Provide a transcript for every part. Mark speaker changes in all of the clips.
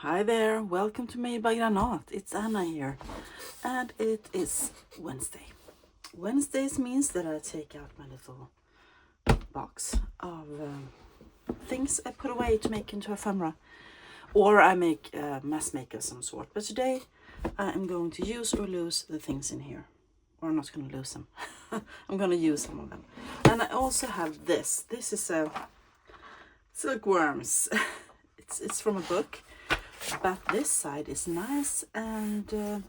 Speaker 1: Hi there, welcome to Made by Granat. It's Anna here, and it is Wednesday. Wednesdays means that I take out my little box of things I put away to make into ephemera, or I make a mass make of some sort. But today I am going to use or lose the things in here, or I'm not going to lose them. I'm going to use some of them. And I also have this. This is a silkworms. It's from a book. But this side is nice and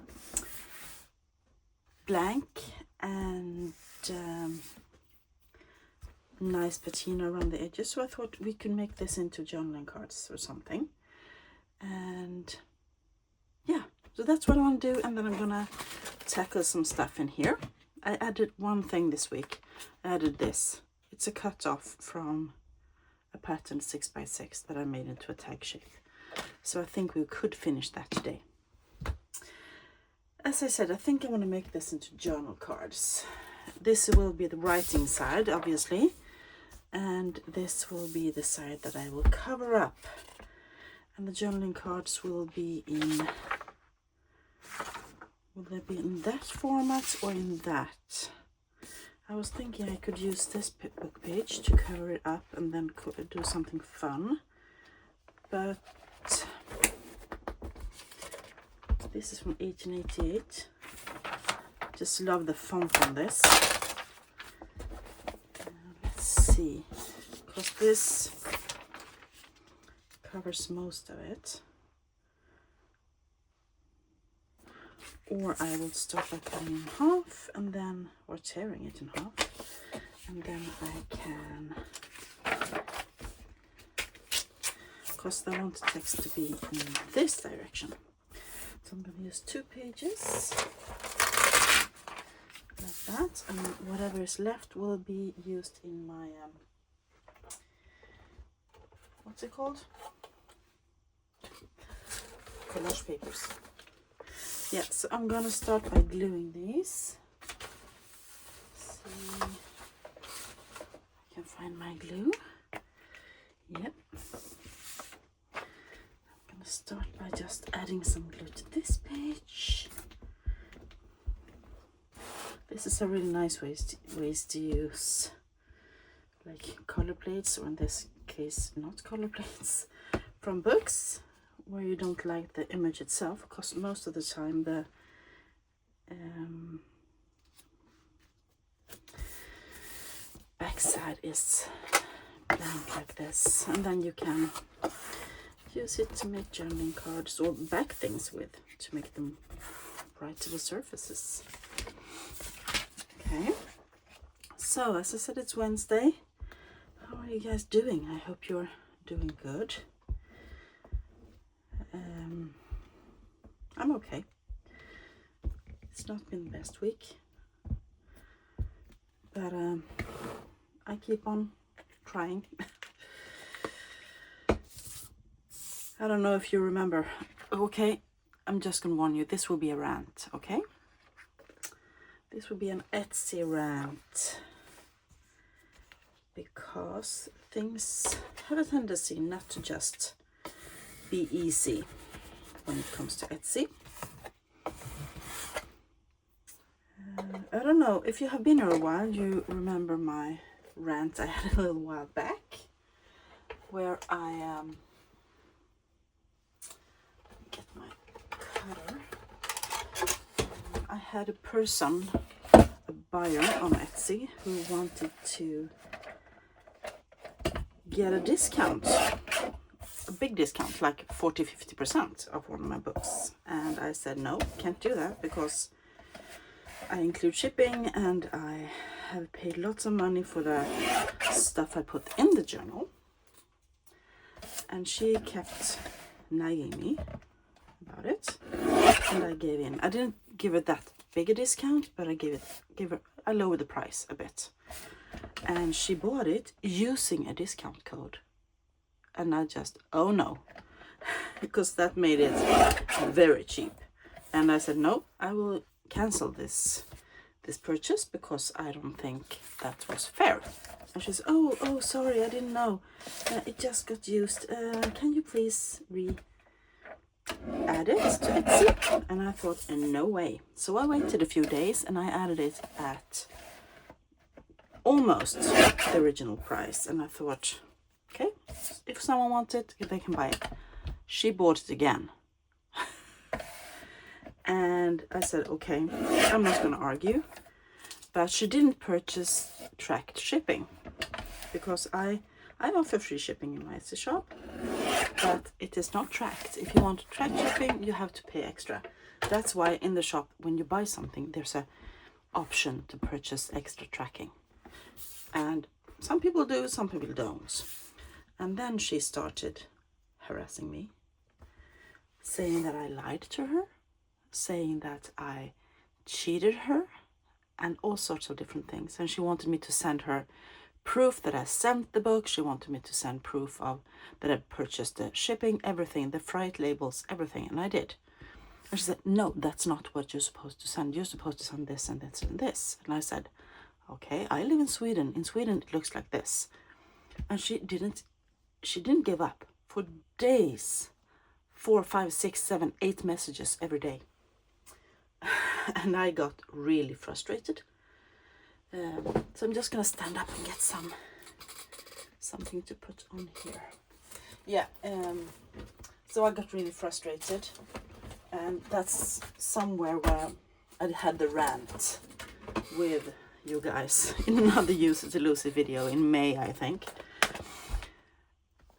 Speaker 1: blank and nice patina around the edges. So I thought we could make this into journaling cards or something. And yeah, so that's what I want to do. And then I'm gonna tackle some stuff in here. I added one thing this week. I added this. It's a cut off from a pattern 6x6 that I made into a tag shape. So I think we could finish that today. As I said, I think I want to make this into journal cards. This will be the writing side, obviously. And this will be the side that I will cover up. And the journaling cards will be in... Will they be in that format or in that? I was thinking I could use this book page to cover it up and then do something fun. But... this is from 1888. Just love the font on this. Let's see, because this covers most of it. Or I will start by cutting in half and then, or tearing it in half, and then I can, because I want the text to be in this direction. So I'm going to use 2 pages like that, and whatever is left will be used in my, what's it called? Collage papers. Yeah, so I'm going to start by gluing these. Let's see if I can find my glue. Yep. Start by just adding some glue to this page. This is a really nice ways to use like color plates, or in this case not color plates, from books where you don't like the image itself, because most of the time the backside is blank like this, and then you can use it to make journaling cards or back things with, to make them writable surfaces. Okay, so as I said, it's Wednesday. How are you guys doing? I hope you're doing good. I'm okay. It's not been the best week, but I keep on trying. I don't know if you remember. Okay, I'm just gonna warn you, this will be a rant, okay? This will be an Etsy rant, because things have a tendency not to just be easy when it comes to Etsy. I don't know, if you have been here a while, you remember my rant I had a little while back, where I get my cutter. I had a person, a buyer on Etsy, who wanted to get a discount, a big discount, like 40-50% of one of my books. And I said, no, can't do that, because I include shipping and I have paid lots of money for the stuff I put in the journal. And she kept nagging me about it, and I gave in. I didn't give her that big a discount, but I lowered the price a bit, and she bought it using a discount code, and I just, oh no, because that made it very cheap. And I said, no, I will cancel this purchase, because I don't think that was fair. And she's, oh sorry, I didn't know, it just got used, can you please add it to Etsy, and I thought, no way. So I waited a few days and I added it at almost the original price, and I thought, okay, if someone wants it, they can buy it. She bought it again. And I said, okay, I'm not going to argue. But she didn't purchase tracked shipping, because I offer free shipping in my Etsy shop, but it is not tracked. If you want tracked shipping, you have to pay extra. That's why in the shop, when you buy something, there's a option to purchase extra tracking. And some people do, some people don't. And then she started harassing me, saying that I lied to her, saying that I cheated her, and all sorts of different things. And she wanted me to send her proof that I sent the book. She wanted me to send proof of that I purchased the shipping, everything, the freight labels, everything. And I did. And she said, no, that's not what you're supposed to send. You're supposed to send this and this and this. And I said, okay, I live in Sweden. In Sweden, it looks like this. And she didn't give up for days. 4, 5, 6, 7, 8 messages every day. And I got really frustrated. So I'm just gonna stand up and get something to put on here. Yeah, so I got really frustrated, and that's somewhere where I had the rant with you guys in another Use It to Lose It video in May, I think.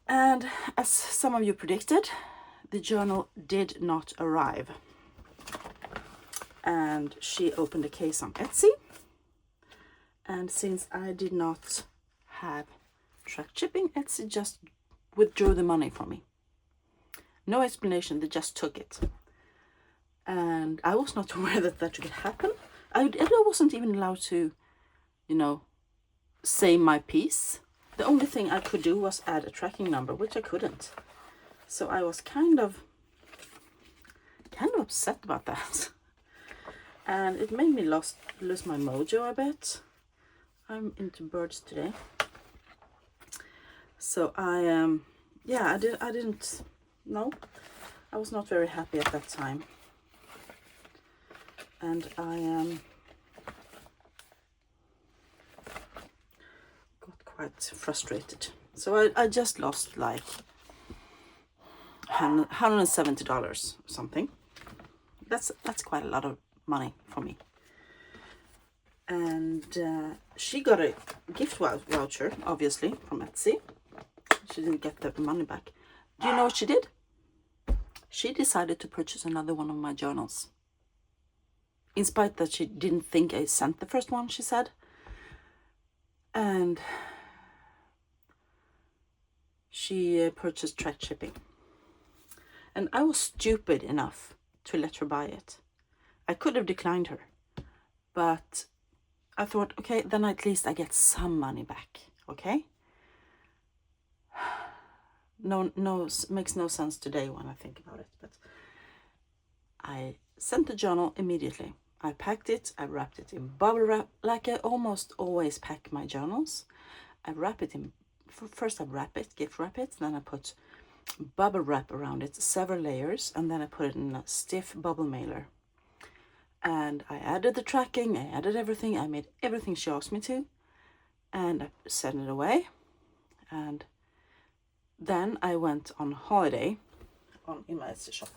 Speaker 1: And as some of you predicted, the journal did not arrive. And she opened a case on Etsy. And since I did not have tracked shipping, Etsy just withdrew the money from me. No explanation, they just took it. And I was not aware that that could happen. I wasn't even allowed to, say my piece. The only thing I could do was add a tracking number, which I couldn't. So I was kind of upset about that. And it made me lose my mojo a bit. I'm into birds today. So I was not very happy at that time. And I got quite frustrated. So I just lost like $170 or something. That's quite a lot of money for me. And she got a gift voucher, obviously, from Etsy. She didn't get the money back. Do you know what she did? She decided to purchase another one of my journals. In spite that she didn't think I sent the first one, she said. And she purchased tracked shipping. And I was stupid enough to let her buy it. I could have declined her, but I thought, okay, then at least I get some money back, okay? No, makes no sense today when I think about it, but I sent the journal immediately. I packed it, I wrapped it in bubble wrap, like I almost always pack my journals. I wrap it in, first I gift wrap it, then I put bubble wrap around it, several layers, and then I put it in a stiff bubble mailer. And I added the tracking, I added everything, I made everything she asked me to, and I sent it away. And then I went on holiday in my Etsy shop.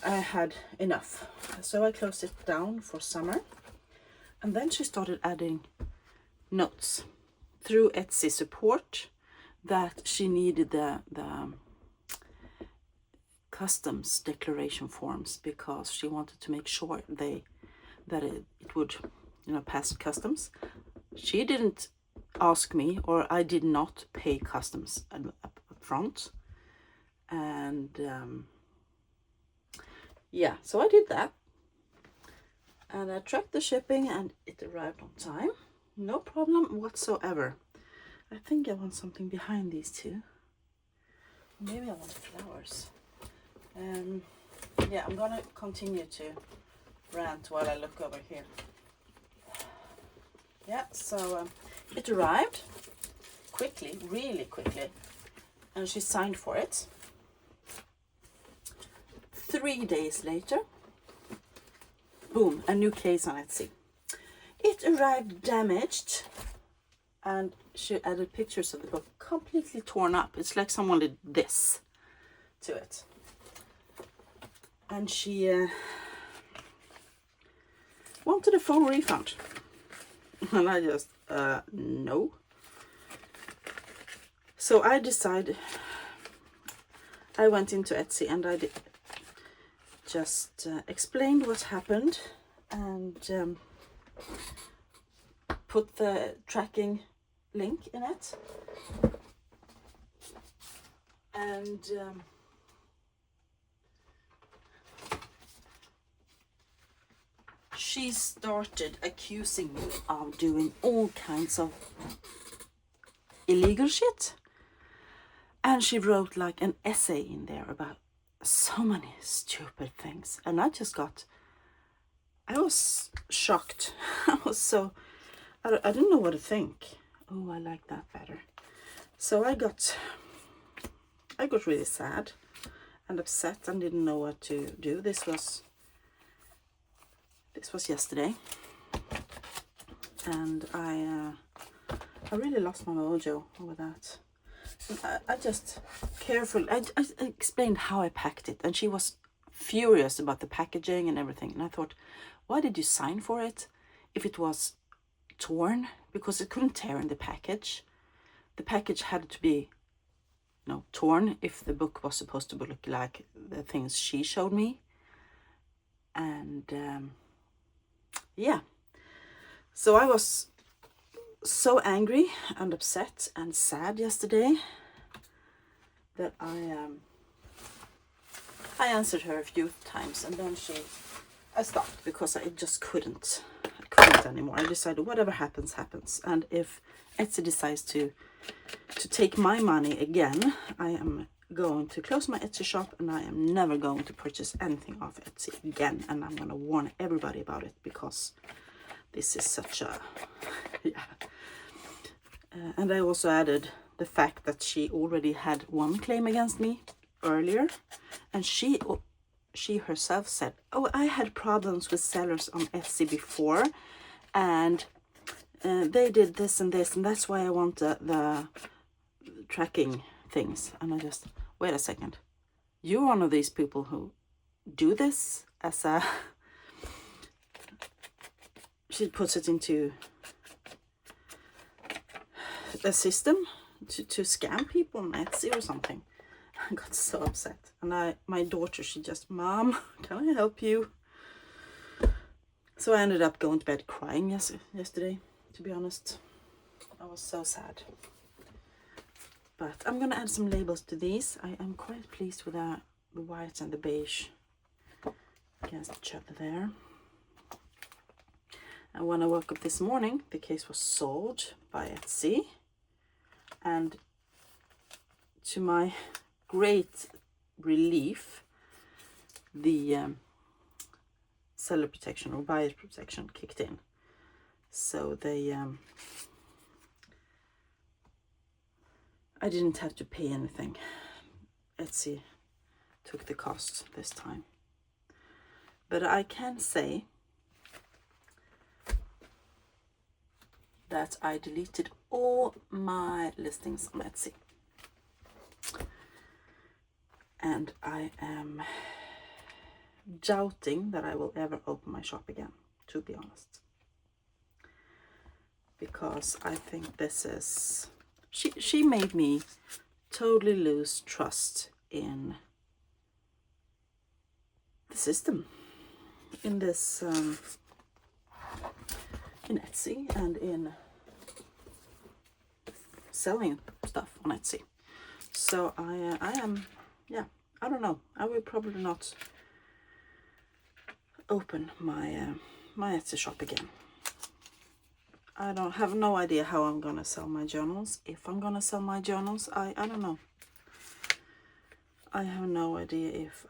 Speaker 1: I had enough, so I closed it down for summer. And then she started adding notes through Etsy support that she needed the customs declaration forms, because she wanted to make sure that it would pass customs. She didn't ask me, or I did not pay customs up front. And so I did that, and I tracked the shipping, and it arrived on time, no problem whatsoever. I think I want something behind these two. Maybe I want flowers. I'm gonna continue to rant while I look over here. Yeah, so it arrived quickly, really quickly, and she signed for it. 3 days later, boom, a new case on Etsy. It arrived damaged, and she added pictures of the book completely torn up. It's like someone did this to it. And she wanted a full refund. And I just, no. So I decided, I went into Etsy and I just explained what happened and put the tracking link in it. And she started accusing me of doing all kinds of illegal shit. And she wrote like an essay in there about so many stupid things. And I was shocked. I didn't know what to think. Oh, I like that better. So I got really sad and upset and didn't know what to do. This was yesterday, and I really lost my mojo over that. I just carefully, I explained how I packed it, and she was furious about the packaging and everything. And I thought, why did you sign for it if it was torn? Because it couldn't tear in the package. The package had to be, torn if the book was supposed to look like the things she showed me. And yeah, so I was so angry and upset and sad yesterday that I answered her a few times, and then I stopped because I just couldn't anymore. I decided whatever happens, and if Etsy decides to take my money again, I am going to close my Etsy shop, and I am never going to purchase anything off Etsy again. And I'm going to warn everybody about it, because this is such a yeah. And I also added the fact that she already had one claim against me earlier, and she herself said, oh, I had problems with sellers on Etsy before, and they did this and this, and that's why I want the tracking things. And I just, wait a second, you're one of these people who do this as a, she puts it into a system to scam people on Etsy or something. I got so upset. And my daughter, she just, Mom, can I help you? So I ended up going to bed crying yesterday, to be honest. I was so sad. But I'm going to add some labels to these. I am quite pleased with the white and the beige against each other there. And when I woke up this morning, the case was sold by Etsy. And to my great relief, the seller protection or buyer protection kicked in. So they I didn't have to pay anything. Etsy took the cost this time. But I can say that I deleted all my listings on Etsy. And I am doubting that I will ever open my shop again, to be honest. Because I think this is... She made me totally lose trust in the system, in this, in Etsy and in selling stuff on Etsy. So I am, yeah, I don't know. I will probably not open my my Etsy shop again. I don't have no idea how I'm gonna sell my journals. If I'm gonna sell my journals, I don't know. I have no idea if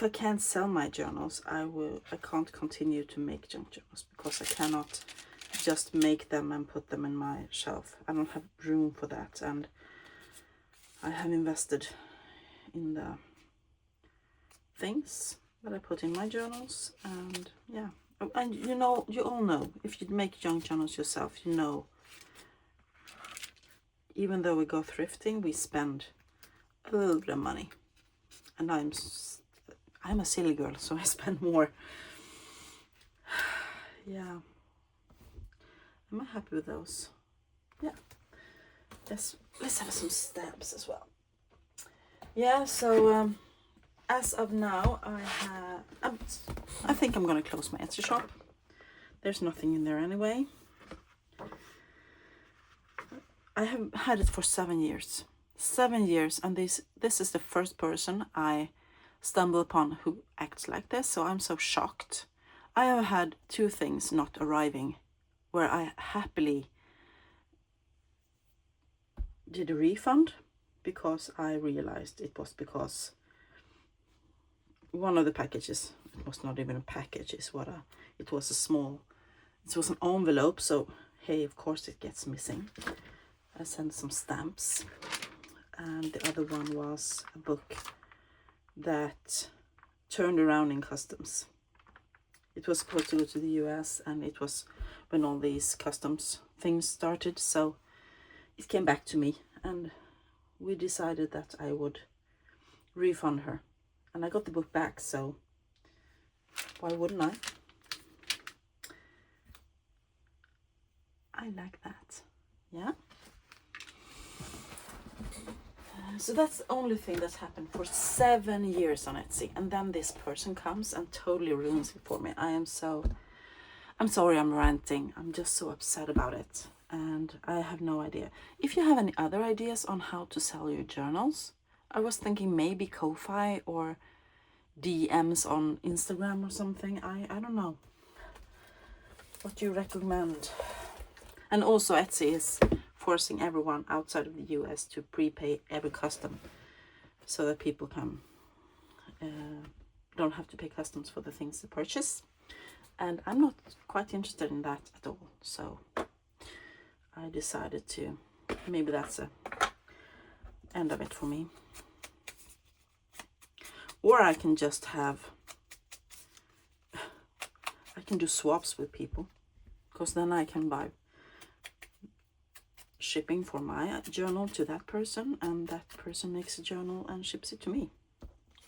Speaker 1: I can't sell my journals, I can't continue to make junk journals, because I cannot just make them and put them in my shelf. I don't have room for that, and I have invested in the things that I put in my journals. And yeah, and you know, you all know, if you make junk journals yourself, you know, even though we go thrifting, we spend a little bit of money. And I'm a silly girl, so I spend more. Yeah. Am I happy with those? Yeah. Let's have some stamps as well. Yeah, so as of now, I think I'm gonna close my Etsy shop. There's nothing in there anyway. I have had it for 7 years. 7 years, and this is the first person I stumble upon who acts like this, so I'm so shocked. I have had 2 things not arriving where I happily did a refund because I realized it was because one of the packages, it was not even a package, it was an envelope, so hey, of course it gets missing. I sent some stamps, and the other one was a book that turned around in customs. It was supposed to go to the US, and it was when all these customs things started, so it came back to me, and we decided that I would refund her, and I got the book back, so why wouldn't I? I like that. Yeah. So that's the only thing that's happened for 7 years on Etsy, and then this person comes and totally ruins it for me. I'm sorry I'm ranting. I'm just so upset about it, and I have no idea. If you have any other ideas on how to sell your journals, I was thinking maybe Ko-Fi or DMs on Instagram or something. I don't know. What do you recommend? And also Etsy is forcing everyone outside of the US to prepay every custom so that people can don't have to pay customs for the things they purchase. And I'm not quite interested in that at all. So I decided to, maybe that's a end of it for me. Or I can just I can do swaps with people, because then I can buy shipping for my journal to that person, and that person makes a journal and ships it to me.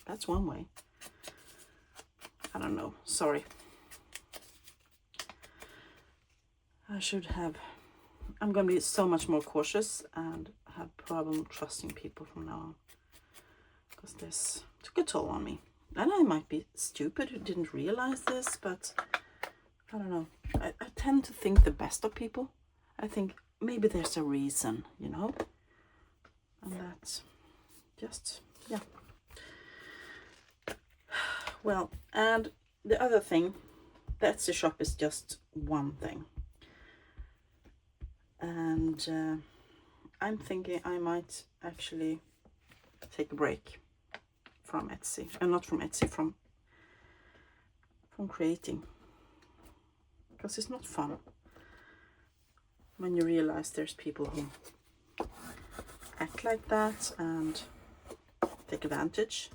Speaker 1: That's one way. I don't know, sorry. I'm gonna be so much more cautious and have problem trusting people from now on, because this took a toll on me. And I might be stupid who didn't realize this, but I don't know. I tend to think the best of people. I think maybe there's a reason, you know, and that's just, yeah. Well, and the other thing, the Etsy shop is just one thing, and I'm thinking I might actually take a break from Etsy, and not from Etsy, from creating, because it's not fun when you realize there's people who act like that and take advantage.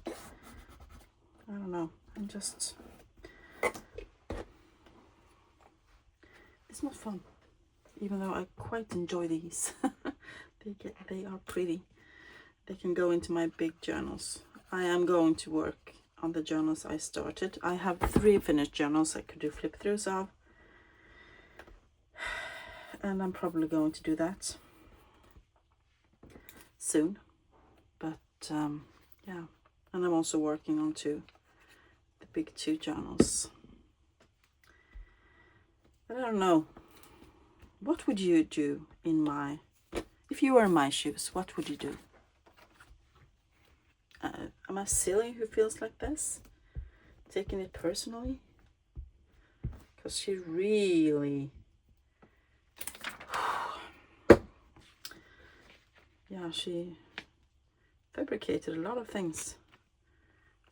Speaker 1: I don't know, it's not fun, even though I quite enjoy these. They are pretty. They can go into my big journals. I am going to work on the journals I started. I have 3 finished journals I could do flip throughs of, and I'm probably going to do that soon. But yeah, and I'm also working on the big 2 journals. But I don't know, what would you do if you were in my shoes? What would you do? Am I silly who feels like this, taking it personally? Because she really, yeah, she fabricated a lot of things.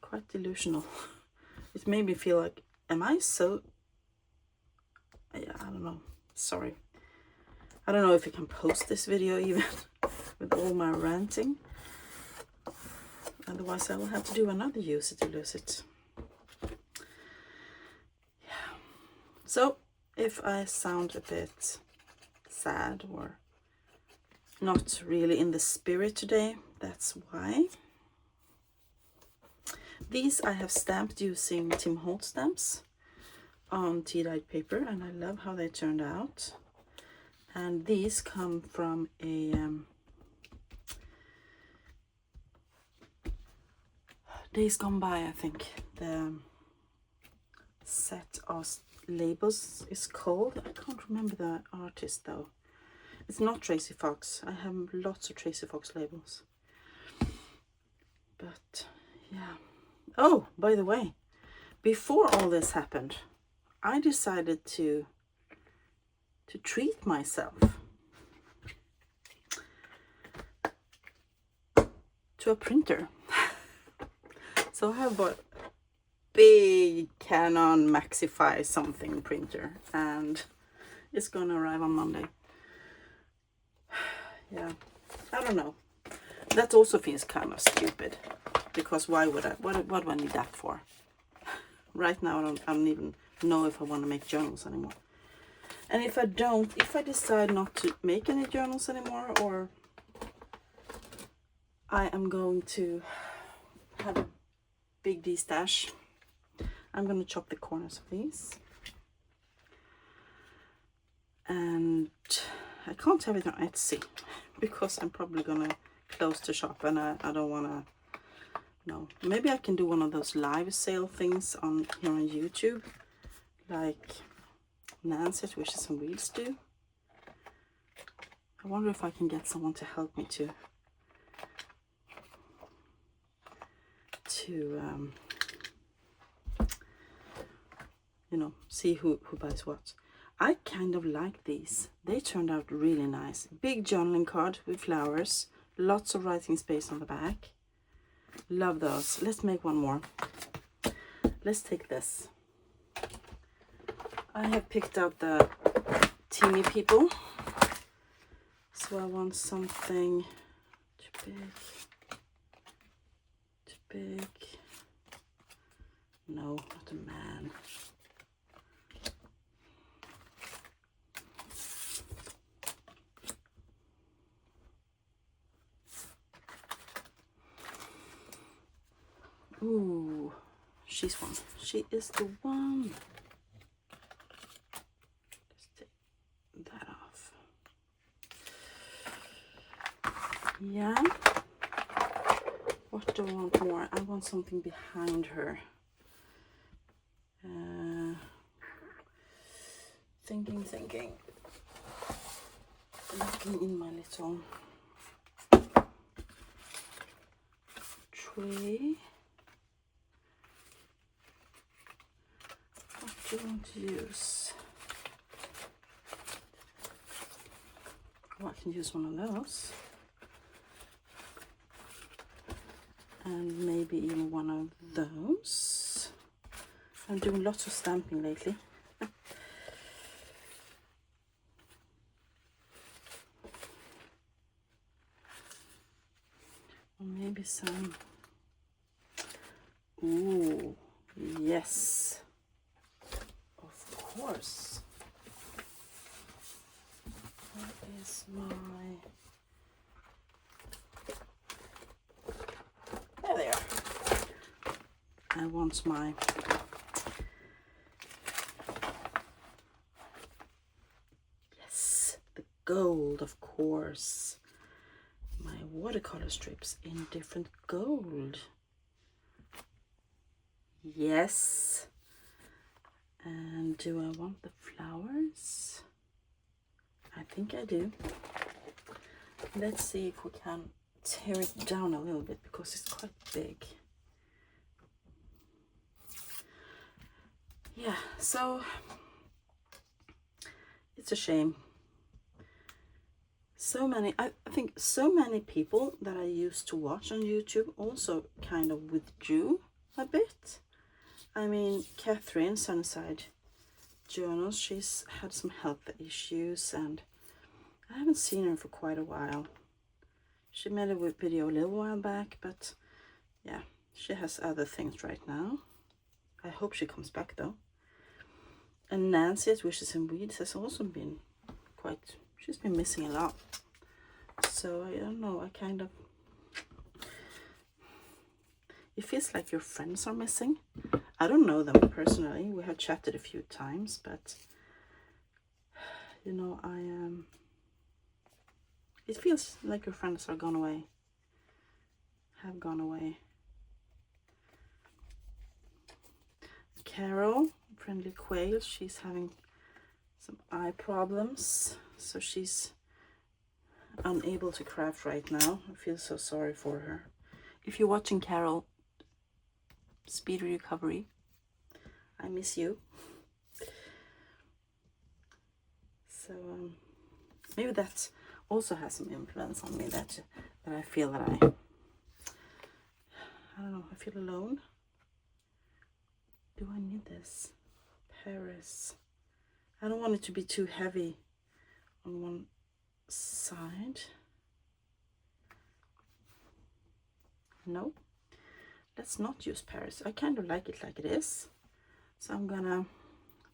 Speaker 1: Quite delusional. It made me feel like, am I so, yeah, I don't know, sorry. I don't know if I can post this video even with all my ranting. Otherwise I will have to do another use it to lose it. Yeah. So if I sound a bit sad or not really in the spirit today, that's why. These I have stamped using Tim Holtz stamps on tea-dyed paper, and I love how they turned out. And these come from a Days Gone By, I think the set of labels is called. I can't remember the artist though. It's not Tracy Fox. I have lots of Tracy Fox labels. But yeah. Oh, by the way, before all this happened, I decided to treat myself to a printer. So I have bought a big Canon Maxify something printer, and it's gonna arrive on Monday. Yeah, I don't know. That also feels kind of stupid, because why would I? What do I need that for? Right now, I don't even know if I want to make journals anymore. And if I decide not to make any journals anymore, or I am going to have a big D stash, I'm going to chop the corners of these. And I can't have it on Etsy because I'm probably going to close the shop, and I don't want to. No, maybe I can do one of those live sale things on here on YouTube, like Nancy at Wishes and Weeds do. I wonder if I can get someone to help me to you know, see who buys what. I kind of like these. They turned out really nice. Big journaling card with flowers, lots of writing space on the back. Love those. Let's make one more. Let's take this. I have picked out the teeny people, so I want something too big. No, not a man. Ooh, she's one. She is the one. Let's take that off. Yeah. What do I want more? I want something behind her. Thinking. Looking in my little tray. What do you want to use? Oh, I can use one of those. And maybe even one of those. I'm doing lots of stamping lately. Or maybe some. Ooh, yes. Of course. What is my... There they are. I want my... Yes, the gold, of course. My watercolor strips in different gold. Yes. And do I want the flowers? I think I do. Let's see if we can tear it down a little bit, because it's quite big. Yeah, so it's a shame. So many, I think so many people that I used to watch on YouTube also kind of withdrew a bit. I mean, Catherine Sunnyside Journals, she's had some health issues, and I haven't seen her for quite a while. She made a video a little while back, but yeah, she has other things right now. I hope she comes back though. And Nancy at Wishes and Weeds has also been quite, she's been missing a lot. So I don't know, I kind of, it feels like your friends are missing. I don't know them personally. We have chatted a few times, but you know, it feels like your friends are gone away, have gone away. Carol, Friendly Quail, she's having some eye problems, so she's unable to craft right now. I feel so sorry for her. If you're watching, Carol, speedy recovery. I miss you. So maybe that also has some influence on me, that I feel that I don't know, I feel alone. Do I need this? Paris. I don't want it to be too heavy on one side. No, let's not use Paris. I kind of like it like it is. So I'm gonna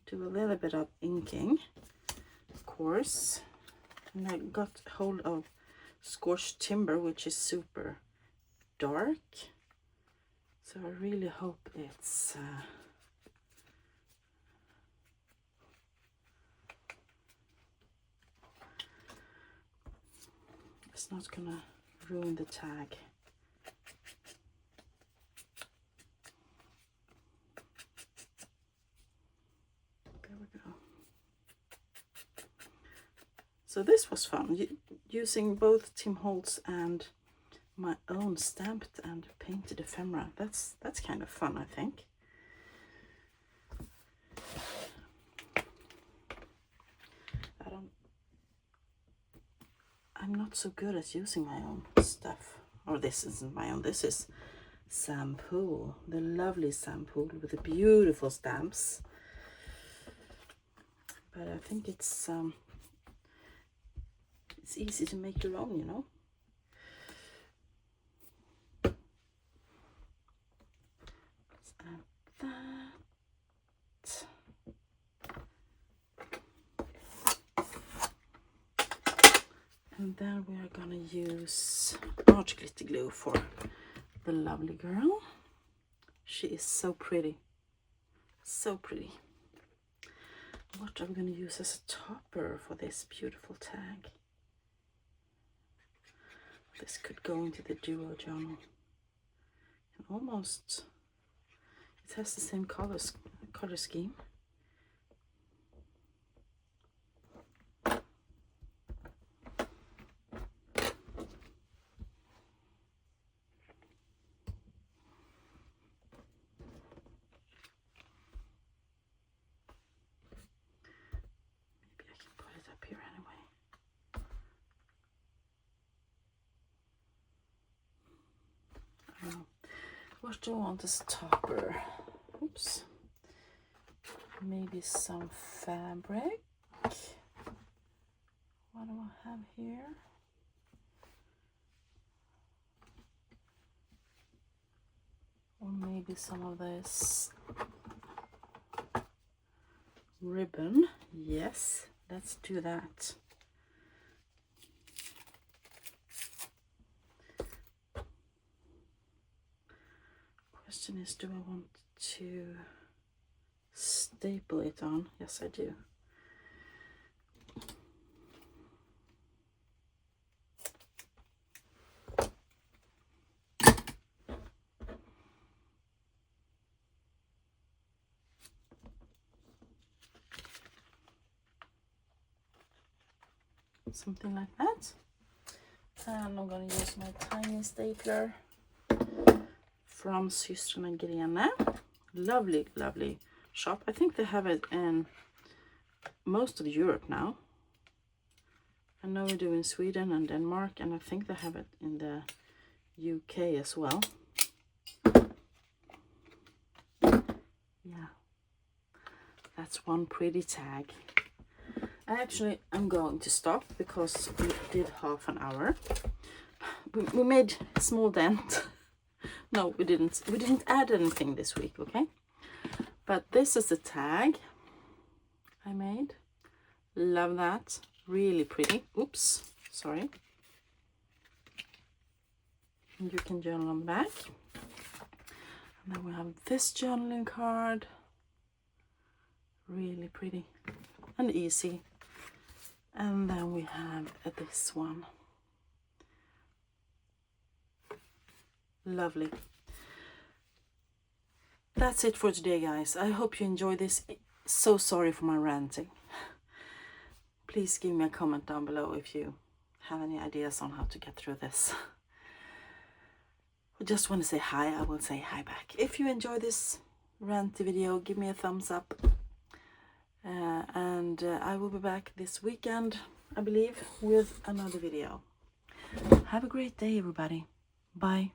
Speaker 1: do a little bit of inking, of course. And I got hold of Scorched Timber, which is super dark. So I really hope it's not gonna ruin the tag. There we go. So this was fun, using both Tim Holtz and my own stamped and painted ephemera. That's kind of fun, I think. I'm not so good at using my own stuff. Or this isn't my own, this is Sam Poole, the lovely Sam Poole with the beautiful stamps. But I think it's easy to make your own, you know. Let's add that. And then we are gonna use Art Glitter Glue for the lovely girl. She is so pretty, so pretty. What are we gonna use as a topper for this beautiful tag? This could go into the duo journal. And almost, it has the same color scheme. What do I want as a topper? Oops. Maybe some fabric. What do I have here? Or maybe some of this ribbon. Yes, let's do that. Question is, do I want to staple it on? Yes, I do. Something like that. And I'm going to use my tiny stapler from Systrarna Grene. Lovely, lovely shop. I think they have it in most of Europe now. I know we do in Sweden and Denmark, and I think they have it in the UK as well. Yeah, that's one pretty tag. I'm going to stop because we did half an hour. We made a small dent, No, we didn't add anything this week, okay? But this is the tag I made. Love that. Really pretty. Oops, sorry. And you can journal on the back. And then we have this journaling card. Really pretty and easy. And then we have this one. Lovely. That's it for today, guys. I hope you enjoyed this. So sorry for my ranting. Please give me a comment down below if you have any ideas on how to get through this. I just want to say hi. I will say hi back. If you enjoy this ranty video, give me a thumbs up. And I will be back this weekend, I believe, with another video. Have a great day, everybody. Bye.